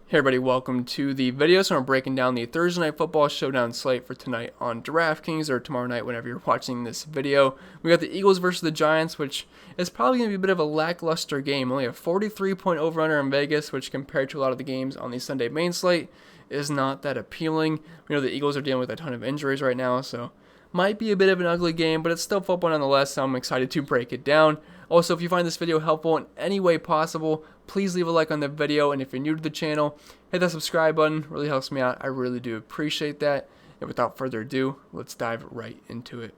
Hey everybody, welcome to the video. So I'm breaking down the Thursday Night Football Showdown Slate for tonight on Draftkings, or tomorrow night whenever you're watching this video. We got the Eagles versus the Giants, which is probably going to be a bit of a lackluster game. Only a 43-point over-under in Vegas, which compared to a lot of the games on the Sunday main slate is not that appealing. We know the Eagles are dealing with a ton of injuries right now, so might be a bit of an ugly game, but it's still football nonetheless, so I'm excited to break it down. Also, if you find this video helpful in any way possible, please leave a like on the video, and if you're new to the channel, hit that subscribe button. It really helps me out. I really do appreciate that. And without further ado, let's dive right into it.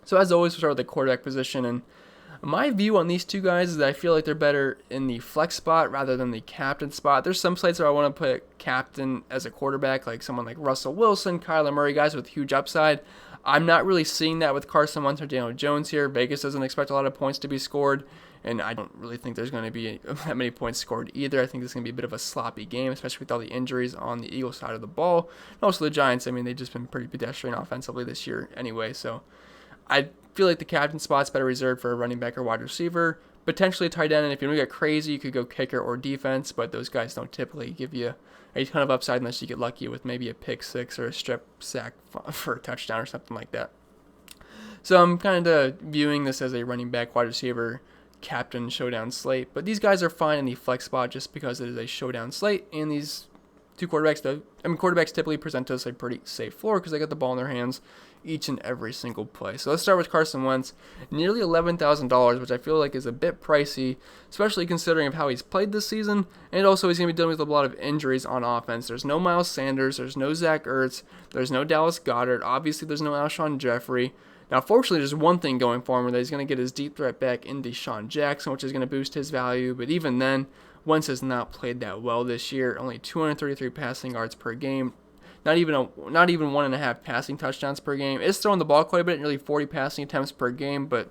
So as always, we'll start with the quarterback position, and my view on these two guys is that I feel like they're better in the flex spot rather than the captain spot. There's some sites where I want to put captain as a quarterback, like someone like Russell Wilson, Kyler Murray, guys with huge upside. I'm not really seeing that with Carson Wentz or Daniel Jones here. Vegas doesn't expect a lot of points to be scored, and I don't really think there's going to be that many points scored either. I think this is going to be a bit of a sloppy game, especially with all the injuries on the Eagles side of the ball. And also the Giants, I mean, they've just been pretty pedestrian offensively this year anyway, so I feel like the captain spot's better reserved for a running back or wide receiver, potentially a tight end, and if you don't get crazy, you could go kicker or defense, but those guys don't typically give you a ton of upside unless you get lucky with maybe a pick six or a strip sack for a touchdown or something like that. So I'm kind of viewing this as a running back, wide receiver, captain showdown slate, but these guys are fine in the flex spot just because it is a showdown slate, and these two quarterbacks, quarterbacks typically present us a pretty safe floor because they got the ball in their hands each and every single play. So let's start with Carson Wentz, nearly $11,000, which I feel like is a bit pricey, especially considering of how he's played this season, and also he's going to be dealing with a lot of injuries on offense. There's no Miles Sanders, there's no Zach Ertz, there's no Dallas Goedert, obviously there's no Alshon Jeffrey. Now, fortunately, there's one thing going for him, that he's going to get his deep threat back in Deshaun Jackson, which is going to boost his value, but even then, Wentz has not played that well this year. Only 233 passing yards per game. Not even 1.5 passing touchdowns per game. It's throwing the ball quite a bit, nearly 40 passing attempts per game, but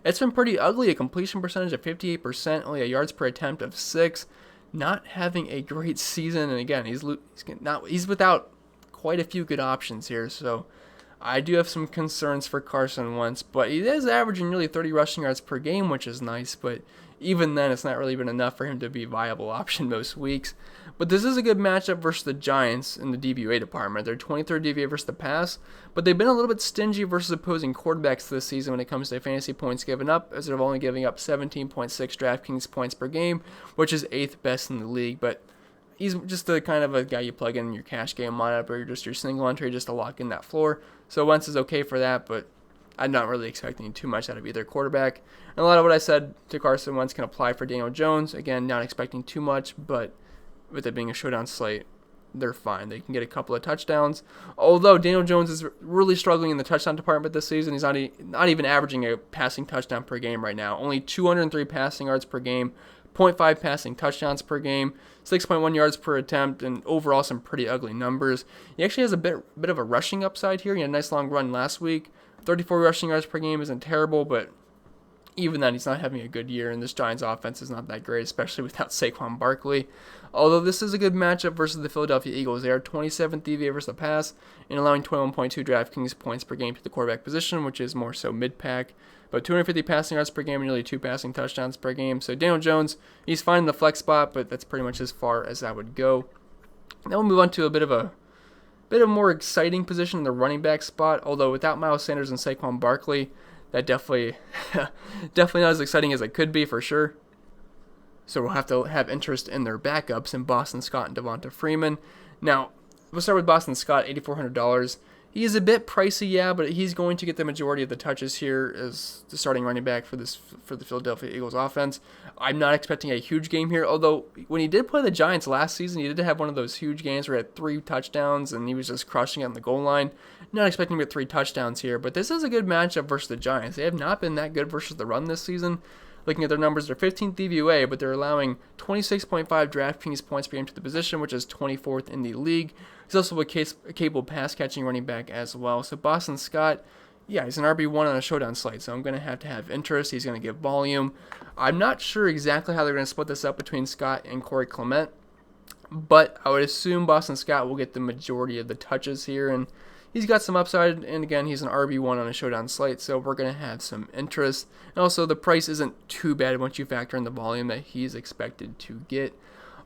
it's been pretty ugly. A completion percentage of 58%, only a yards per attempt of 6. Not having a great season, and again, he's without quite a few good options here, so I do have some concerns for Carson Wentz, but he is averaging nearly 30 rushing yards per game, which is nice, but even then, it's not really been enough for him to be a viable option most weeks. But this is a good matchup versus the Giants in the DVOA department. They're 23rd DVOA versus the pass, but they've been a little bit stingy versus opposing quarterbacks this season when it comes to fantasy points given up, as they're only giving up 17.6 DraftKings points per game, which is 8th best in the league. But he's just the kind of a guy you plug in your cash game lineup, or just your single entry just to lock in that floor. So Wentz is okay for that, but I'm not really expecting too much out of either quarterback. And a lot of what I said to Carson Wentz can apply for Daniel Jones. Again, not expecting too much, but with it being a showdown slate, they're fine. They can get a couple of touchdowns. Although Daniel Jones is really struggling in the touchdown department this season. He's not even averaging a passing touchdown per game right now. Only 203 passing yards per game, 0.5 passing touchdowns per game, 6.1 yards per attempt, and overall some pretty ugly numbers. He actually has a bit of a rushing upside here. He had a nice long run last week. 34 rushing yards per game isn't terrible, but even then, he's not having a good year, and this Giants offense is not that great, especially without Saquon Barkley. Although this is a good matchup versus the Philadelphia Eagles. They are 27th DVOA versus the pass, and allowing 21.2 DraftKings points per game to the quarterback position, which is more so mid-pack. But 250 passing yards per game and nearly 2 passing touchdowns per game. So Daniel Jones, he's fine in the flex spot, but that's pretty much as far as that would go. Now we'll move on to a bit of a more exciting position in the running back spot, although without Miles Sanders and Saquon Barkley, that definitely not as exciting as it could be for sure. So we'll have to have interest in their backups in Boston Scott and Devonta Freeman. Now, we'll start with Boston Scott, $8,400. He is a bit pricey, yeah, but he's going to get the majority of the touches here as the starting running back for the Philadelphia Eagles offense. I'm not expecting a huge game here, although when he did play the Giants last season, he did have one of those huge games where he had 3 touchdowns and he was just crushing it on the goal line. Not expecting to get 3 touchdowns here, but this is a good matchup versus the Giants. They have not been that good versus the run this season. Looking at their numbers, they're 15th DVOA, but they're allowing 26.5 DraftKings points per game to the position, which is 24th in the league. He's also a capable pass-catching running back as well. So Boston Scott, yeah, he's an RB1 on a showdown slate, so I'm going to have interest. He's going to get volume. I'm not sure exactly how they're going to split this up between Scott and Corey Clement, but I would assume Boston Scott will get the majority of the touches here, and he's got some upside, and again, he's an RB1 on a showdown slate, so we're going to have some interest. And also, the price isn't too bad once you factor in the volume that he's expected to get.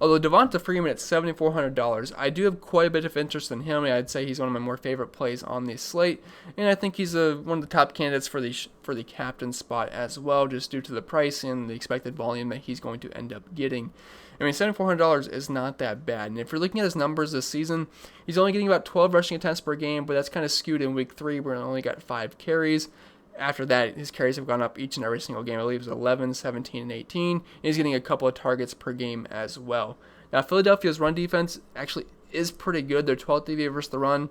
Although Devonta Freeman at $7,400, I do have quite a bit of interest in him. I'd say he's one of my more favorite plays on the slate, and I think he's one of the top candidates for the captain spot as well, just due to the price and the expected volume that he's going to end up getting. I mean, $7,400 is not that bad. And if you're looking at his numbers this season, he's only getting about 12 rushing attempts per game, but that's kind of skewed in week 3 where he only got 5 carries. After that, his carries have gone up each and every single game. I believe it was 11, 17, and 18. And he's getting a couple of targets per game as well. Now, Philadelphia's run defense actually is pretty good. They're 12th DVA versus the run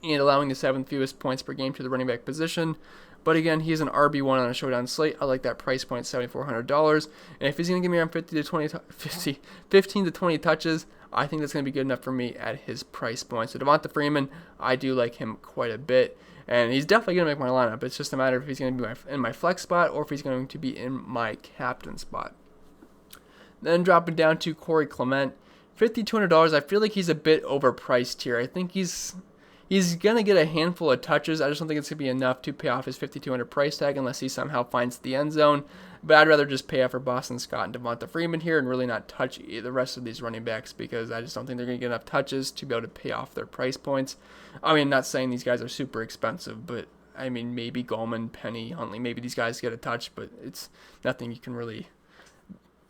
and allowing the 7th fewest points per game to the running back position. But again, he's an RB1 on a showdown slate. I like that price point, $7,400. And if he's going to give me around 15 to 20 touches, I think that's going to be good enough for me at his price point. So Devonta Freeman, I do like him quite a bit. And he's definitely going to make my lineup. It's just a matter of if he's going to be in my flex spot or if he's going to be in my captain spot. Then dropping down to Corey Clement, $5,200. I feel like he's a bit overpriced here. I think he's going to get a handful of touches. I just don't think it's going to be enough to pay off his $5,200 price tag unless he somehow finds the end zone. But I'd rather just pay off for Boston Scott and Devonta Freeman here and really not touch the rest of these running backs because I just don't think they're going to get enough touches to be able to pay off their price points. I mean, not saying these guys are super expensive, but I mean, maybe Goldman, Penny, Huntley, maybe these guys get a touch, but it's nothing you can really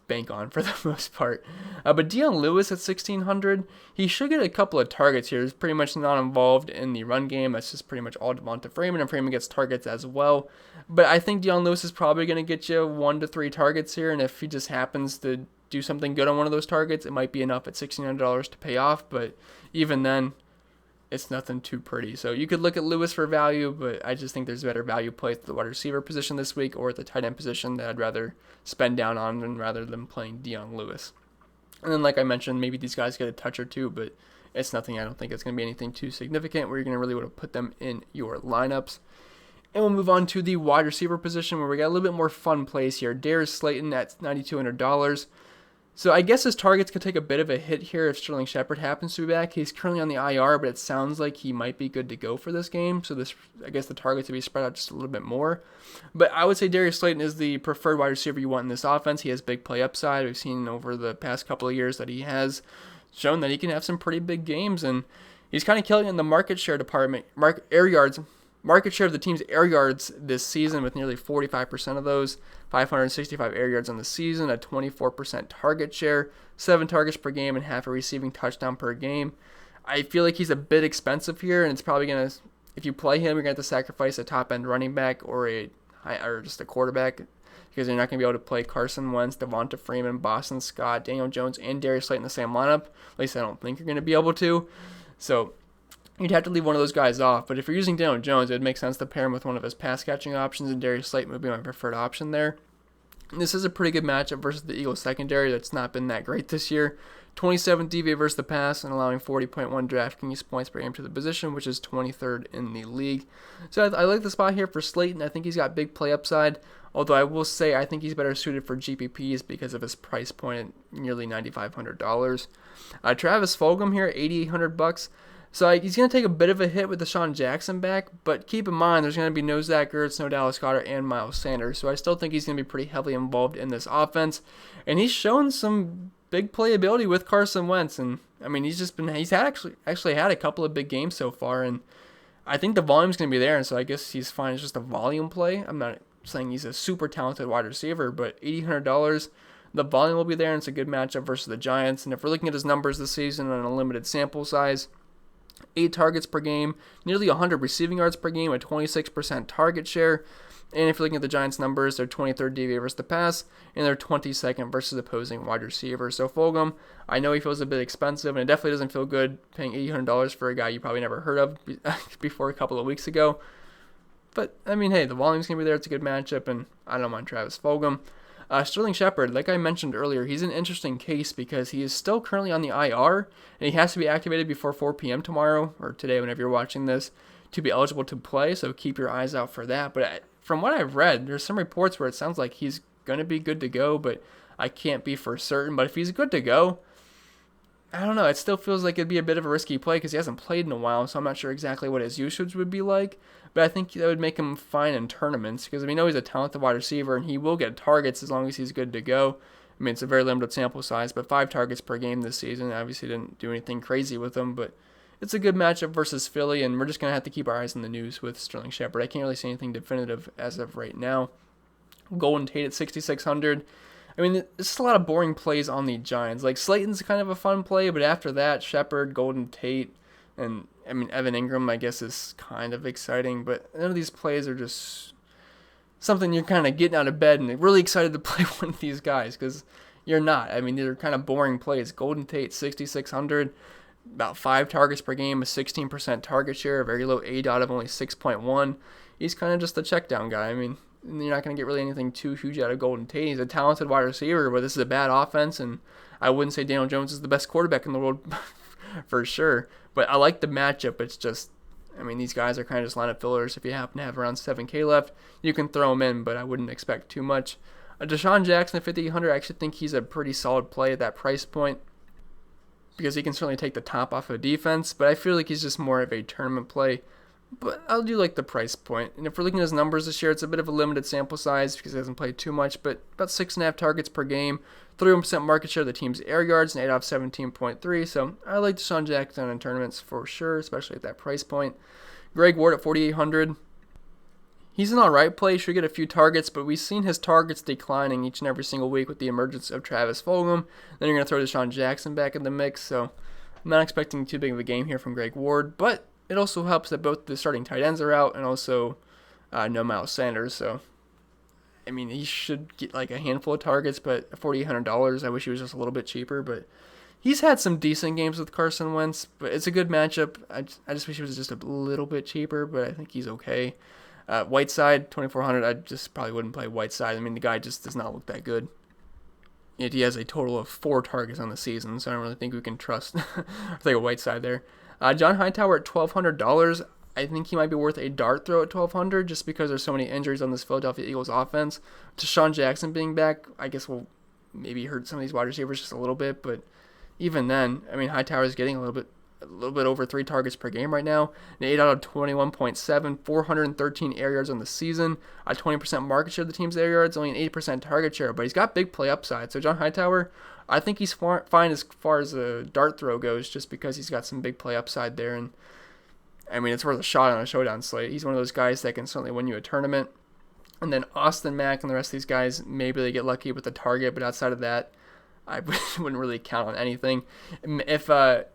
bank on for the most part. But Dion Lewis at $1,600, he should get a couple of targets here. He's pretty much not involved in the run game. That's just pretty much all Devonta Freeman, and Freeman gets targets as well. But I think Dion Lewis is probably going to get you 1 to 3 targets here, and if he just happens to do something good on one of those targets, it might be enough at $1,600 to pay off, but even then, it's nothing too pretty. So you could look at Lewis for value, but I just think there's better value plays at the wide receiver position this week or at the tight end position that I'd rather spend down on rather than playing Dion Lewis. And then, like I mentioned, maybe these guys get a touch or two, but it's nothing. I don't think it's going to be anything too significant where you're going to really want to put them in your lineups. And we'll move on to the wide receiver position where we got a little bit more fun plays here. Darius Slayton at $9,200. So I guess his targets could take a bit of a hit here if Sterling Shepard happens to be back. He's currently on the IR, but it sounds like he might be good to go for this game. So I guess the targets will be spread out just a little bit more. But I would say Darius Slayton is the preferred wide receiver you want in this offense. He has big play upside. We've seen over the past couple of years that he has shown that he can have some pretty big games, and he's kind of killing in the market share department, market share of the team's air yards this season with nearly 45% of those, 565 air yards on the season, a 24% target share, 7 targets per game, and half a receiving touchdown per game. I feel like he's a bit expensive here, and it's probably going to, if you play him, you're going to have to sacrifice a top-end running back or just a quarterback because you're not going to be able to play Carson Wentz, Devonta Freeman, Boston Scott, Daniel Jones, and Darius Slayton in the same lineup. At least I don't think you're going to be able to. So you'd have to leave one of those guys off, but if you're using Daniel Jones, it would make sense to pair him with one of his pass-catching options, and Darius Slayton would be my preferred option there. And this is a pretty good matchup versus the Eagles secondary that's not been that great this year. 27th DVA versus the pass and allowing 40.1 Draftkings points per game to the position, which is 23rd in the league. So I like the spot here for Slayton. I think he's got big play upside, although I will say I think he's better suited for GPPs because of his price point at nearly $9,500. Travis Fulgham here, $8,800. So he's going to take a bit of a hit with Deshaun Jackson back, but keep in mind there's going to be no Zach Ertz, no Dallas Goedert, and Miles Sanders. So I still think he's going to be pretty heavily involved in this offense. And he's shown some big playability with Carson Wentz. And I mean, he's actually had a couple of big games so far. And I think the volume's going to be there. And so I guess he's fine. It's just a volume play. I'm not saying he's a super talented wide receiver, but $8,800. The volume will be there, and it's a good matchup versus the Giants. And if we're looking at his numbers this season on a limited sample size, 8 targets per game, nearly 100 receiving yards per game, a 26% target share. And if you're looking at the Giants' numbers, they're 23rd DVA versus the pass, and they're 22nd versus opposing wide receivers. So Fulgham, I know he feels a bit expensive, and it definitely doesn't feel good paying $800 for a guy you probably never heard of before a couple of weeks ago. But, I mean, hey, the volume's going to be there. It's a good matchup, and I don't mind Travis Fulgham. Sterling Shepard, like I mentioned earlier, he's an interesting case because he is still currently on the IR, and he has to be activated before 4 p.m. tomorrow, or today whenever you're watching this, to be eligible to play, so keep your eyes out for that. But from what I've read, there's some reports where it sounds like he's going to be good to go, but I can't be for certain. But if he's good to go, I don't know, it still feels like it'd be a bit of a risky play because he hasn't played in a while, so I'm not sure exactly what his usage would be like. But I think that would make him fine in tournaments because we know he's a talented wide receiver and he will get targets as long as he's good to go. I mean, it's a very limited sample size, but 5 targets per game this season. Obviously didn't do anything crazy with them, but it's a good matchup versus Philly, and we're just going to have to keep our eyes on the news with Sterling Shepard. I can't really say anything definitive as of right now. Golden Tate at 6,600. I mean, there's just a lot of boring plays on the Giants. Like, Slayton's kind of a fun play, but after that, Shepard, Golden Tate, and, I mean, Evan Ingram, I guess, is kind of exciting, but none of these plays are just something you're kind of getting out of bed and really excited to play one of these guys, because you're not. I mean, they're kind of boring plays. Golden Tate, 6,600, about 5 targets per game, a 16% target share, a very low ADOT of only 6.1. He's kind of just a check down guy. I mean, you're not going to get really anything too huge out of Golden Tate. He's a talented wide receiver, but this is a bad offense, and I wouldn't say Daniel Jones is the best quarterback in the world for sure. But I like the matchup. It's just, I mean, these guys are kind of just lineup fillers. If you happen to have around 7K left, you can throw them in, but I wouldn't expect too much. Deshaun Jackson at 5,800, I actually think he's a pretty solid play at that price point, because he can certainly take the top off of defense, but I feel like he's just more of a tournament play. But I'll do like the price point. And if we're looking at his numbers this year, it's a bit of a limited sample size because he hasn't played too much, but about 6.5 targets per game, 31% market share of the team's air yards, and 8 off 17.3. So I like Deshaun Jackson in tournaments for sure, especially at that price point. Greg Ward at 4,800. He's an alright play, should get a few targets, but we've seen his targets declining each and every single week with the emergence of Travis Fulgham. Then you're going to throw Deshaun Jackson back in the mix, so I'm not expecting too big of a game here from Greg Ward, but it also helps that both the starting tight ends are out and also no Miles Sanders. So, I mean, he should get like a handful of targets, but $4,800, I wish he was just a little bit cheaper. But he's had some decent games with Carson Wentz, but it's a good matchup. I just wish he was just a little bit cheaper, but I think he's okay. Whiteside, 2,400, I just probably wouldn't play Whiteside. I mean, the guy just does not look that good. Yet he has a total of 4 targets on the season, so I don't really think we can trust like a Whiteside there. John Hightower at $1,200. I think he might be worth a dart throw at $1,200 just because there's so many injuries on this Philadelphia Eagles offense. Deshaun Jackson being back, I guess will maybe hurt some of these wide receivers just a little bit, but even then, I mean, Hightower is getting a little bit over 3 targets per game right now. An 8 out of 21.7, 413 air yards on the season, a 20% market share of the team's air yards, only an 8% target share, but he's got big play upside. So John Hightower, I think he's fine as far as a dart throw goes, just because he's got some big play upside there. And I mean, it's worth a shot on a showdown slate. He's one of those guys that can certainly win you a tournament. And then Austin Mack and the rest of these guys, maybe they get lucky with the target, but outside of that, I wouldn't really count on anything. If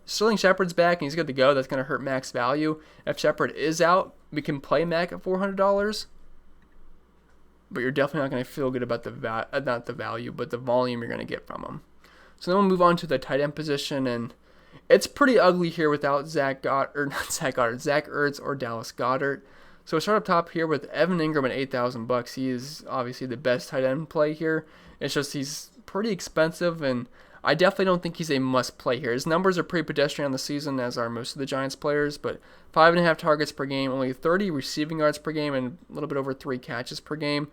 Sterling Shepard's back and he's good to go, that's going to hurt Mack's value. If Shepard is out, we can play Mack at $400, but you're definitely not going to feel good about not the value, but the volume you're going to get from him. So then we'll move on to the tight end position, and it's pretty ugly here without Zach Ertz or Dallas Goedert. So we'll start up top here with Evan Ingram at $8,000. He is obviously the best tight end play here. It's just he's pretty expensive, and I definitely don't think he's a must play here. His numbers are pretty pedestrian on the season, as are most of the Giants players, but 5.5 targets per game, only 30 receiving yards per game, and a little bit over 3 catches per game.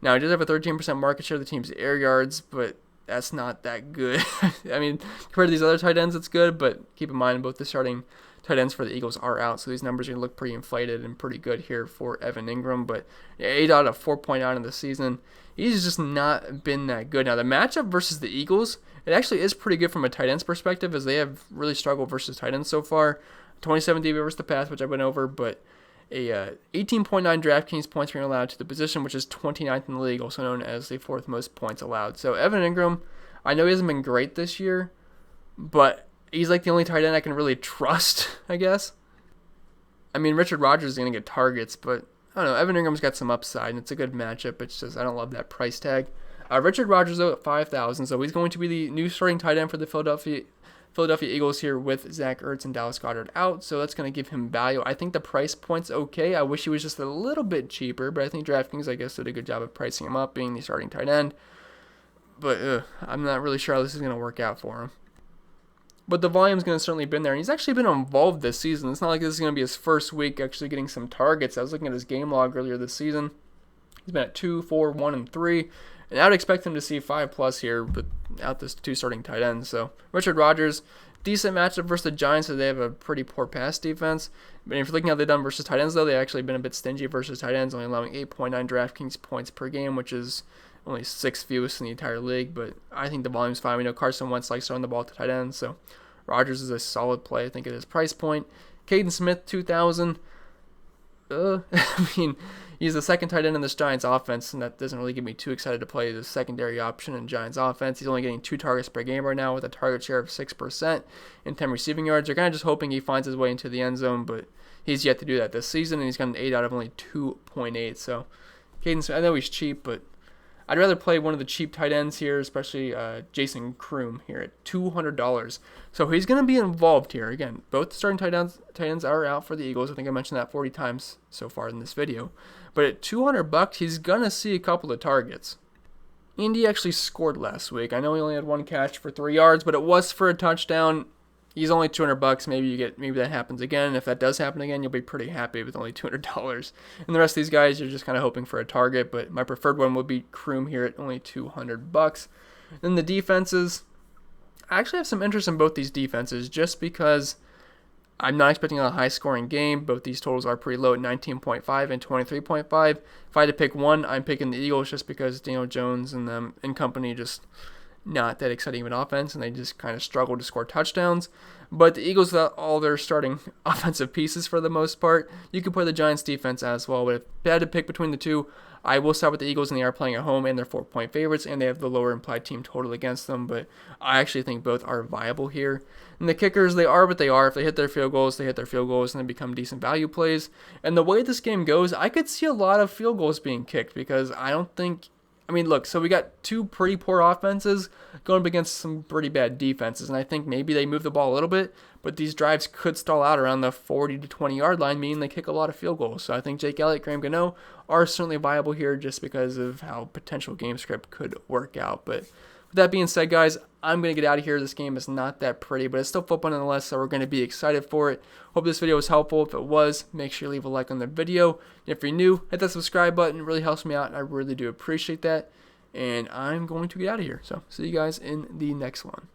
Now, he does have a 13% market share of the team's air yards, but that's not that good. I mean, compared to these other tight ends, it's good, but keep in mind both the starting tight ends for the Eagles are out, so these numbers are going to look pretty inflated and pretty good here for Evan Ingram. But 8 out of 4.9 in the season, he's just not been that good. Now, the matchup versus the Eagles, it actually is pretty good from a tight end's perspective, as they have really struggled versus tight ends so far. 27 DB versus the pass, which I went over, but a 18.9 Draftkings points being allowed to the position, which is 29th in the league, also known as the 4th most points allowed. So Evan Ingram, I know he hasn't been great this year, but he's like the only tight end I can really trust, I guess. I mean, Richard Rodgers is going to get targets, but I don't know. Evan Ingram's got some upside, and it's a good matchup. It's just I don't love that price tag. Richard Rodgers, though, at $5,000, so he's going to be the new starting tight end for the Philadelphia Eagles here with Zach Ertz and Dallas Goedert out, so that's going to give him value. I think the price point's okay. I wish he was just a little bit cheaper, but I think DraftKings, I guess, did a good job of pricing him up, being the starting tight end. But I'm not really sure how this is going to work out for him. But the volume's going to certainly been there, and he's actually been involved this season. It's not like this is going to be his first week actually getting some targets. I was looking at his game log earlier this season. He's been at 2, 4, 1, and 3. And I would expect him to see 5+ here without this 2 starting tight ends. So Richard Rodgers, decent matchup versus the Giants, so they have a pretty poor pass defense. But if you're looking at how they've done versus tight ends, though, they've actually been a bit stingy versus tight ends, only allowing 8.9 DraftKings points per game, which is only 6th fewest in the entire league, but I think the volume's fine. We know Carson Wentz likes throwing the ball to tight ends, so Rodgers is a solid play, I think, at his price point. Caden Smith, 2,000. I mean, he's the second tight end in this Giants offense, and that doesn't really get me too excited to play the secondary option in Giants offense. He's only getting 2 targets per game right now with a target share of 6% and 10 receiving yards. You're kind of just hoping he finds his way into the end zone, but he's yet to do that this season, and he's got an 8 out of only 2.8. So, Caden Smith, I know he's cheap, but I'd rather play one of the cheap tight ends here, especially Jason Kroom here at $200. So he's going to be involved here. Again, both starting tight ends are out for the Eagles. I think I mentioned that 40 times so far in this video. But at $200, he's going to see a couple of targets. Indy actually scored last week. I know he only had 1 catch for 3 yards, but it was for a touchdown. He's only $200. Maybe that happens again. And if that does happen again, you'll be pretty happy with only $200. And the rest of these guys, you're just kind of hoping for a target. But my preferred one would be Kroom here at only $200. Then the defenses, I actually have some interest in both these defenses just because I'm not expecting a high-scoring game. Both these totals are pretty low at 19.5 and 23.5. If I had to pick one, I'm picking the Eagles just because Daniel Jones and them and company just not that exciting of an offense, and they just kind of struggle to score touchdowns. But the Eagles, all their starting offensive pieces for the most part. You could play the Giants defense as well, but if I had to pick between the two, I will start with the Eagles, and they are playing at home, and they're 4-point favorites, and they have the lower implied team total against them, but I actually think both are viable here. And the kickers, they are what they are. If they hit their field goals, they hit their field goals, and they become decent value plays. And the way this game goes, I could see a lot of field goals being kicked because look, so we got 2 pretty poor offenses going up against some pretty bad defenses, and I think maybe they move the ball a little bit, but these drives could stall out around the 40 to 20 yard line, meaning they kick a lot of field goals. So I think Jake Elliott, Graham Gano are certainly viable here just because of how potential game script could work out. But with that being said, guys, I'm going to get out of here. This game is not that pretty, but it's still football nonetheless, so we're going to be excited for it. Hope this video was helpful. If it was, make sure you leave a like on the video. If you're new, hit that subscribe button. It really helps me out, and I really do appreciate that. And I'm going to get out of here. So see you guys in the next one.